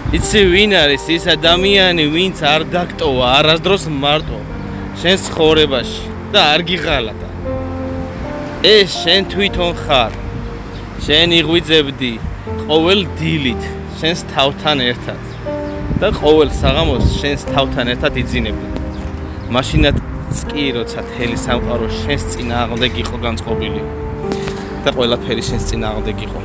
იცი ვინ არის ის ადამიანი, ვინც არ დაგტოვა არასდროს მარტო შენს ცხოვრებაში და არ გიღალატა. ეს შენ თვითონ ხარ. შენ იღვიძებდი ყოველ დილით შენს თავთან ერთად და ყოველ საღამოს შენს თავთან ერთად იძინებდი. მაშინაც კი როცა თელი სამყარო შენს წინააღმდეგ იყო განწყობილი და ყველაფერი შენს წინააღმდეგ იყო.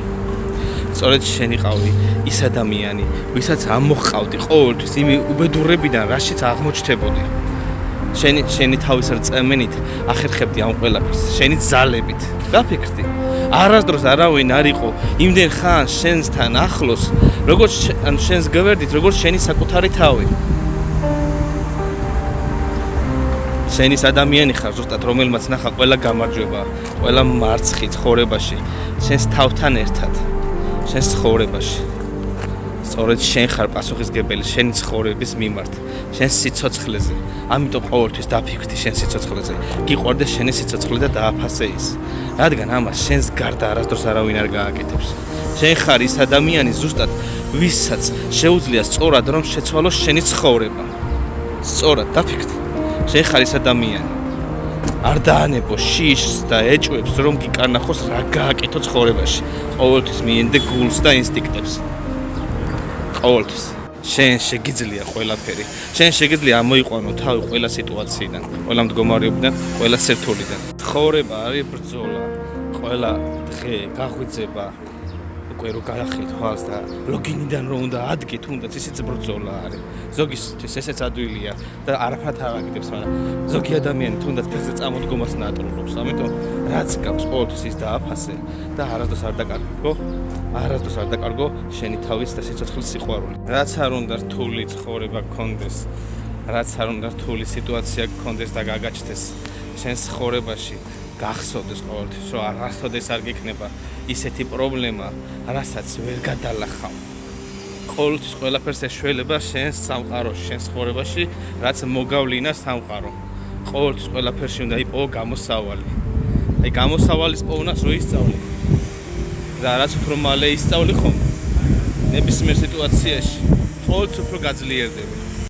სწორედ შენ იყავი ის ადამიანი, ვისაც ამოჰყავდი ყოველთვის იმ უბედურებიდან, რაშიც აღმოჩნდებოდი. შენი თავის რწმენით ახერხებდი ამ ყველაფერს, შენი ძალებით. გაფიქრდი, არასდროს არავინ არ იყო იმდენ ხანს შენსთან ახლოს, როგორც შენს გვერდით, როგორც შენი საკუთარი თავი. შენ ის ადამიანი ხარ ზუსტად, რომელმაც ნახა ყველა გამარჯვება, ყველა მარცხი ცხოვრებაში, შენს თავთან ერთად, შენს ცხოვრებაში. სწორედ შენ ხარ პასუხისმგებელი შენი ცხოვრების მიმართ, შენს სიცოცხლეზე. ამიტომ ყოველთვის დაფიქრდი შენ სიცოცხლეზე. გიყვარდეს შენი სიცოცხლე და დააფასე ის. რადგან ამას შენს გარდა არასდროს არავინ არ გააკეთებს. შენ ხარ ის ადამიანი ზუსტად, ვისაც შეუძლია სწორად რომ შეცვალოს შენი ცხოვრება. სწორად დაფიქრდი. შენ ხარ ის ადამიანი. არ დაანებო შიშს და ეჭვებს რომ გიკარნახოს რა გააკეთო ცხოვრებაში. ყოველთვის მიენდე გულს და ინსტინქტებს. ყოველთვის. შენ შეგიძლია ყველაფერი. შენ შეგიძლია ამოიყვანო თავი ყველა სიტუაციიდან, ყველა მდგომარეობიდან, ყველა სირთულიდან. ცხოვრება არის ბრძოლა. ყველა დღე გაღვიძება. უკვე რო გაახეთ თვალს და ლოგინიდან რო უნდა ადგეთ, თუნდაც ისიც ბრძოლა არის. ზოგისთვის ესეც ადვილია და არაფრად არ აგდებს, მაგრამ ზოგი ადამიანი თუნდაც ფეხზე წამოდგომას ნატრულობს. ამიტომ რაც გაქვს ყოველთვის ის დააფასე და არასდროს არ დაკარგო შენი თავის და სიცოცხლის სიყვარული. რაც არ უნდა რთული ცხოვრება გქონდეს, რაც არ უნდა რთული სიტუაცია გქონდეს და გაგაჩნდეს შენს ცხოვრებაში, გახსოვდეს ყოველთვის, რომ არასოდეს არ გექნება ისეთი პრობლემა, რასაც ვერ გადალახავ. ყოველთვის ყველაფერს ეშველება შენს სამყაროში, შენს ცხოვრებაში, რაც მოგავლინა სამყარო. ყოველთვის ყველაფერში უნდა იპოვო გამოსავალი. აი გამოსავალის პოვნას რო ისწავლე და რაც უფრო მალე ისწავლე ხომ, ნებისმიერ სიტუაციაში ყოველთვის უფრო გაძლიერდები.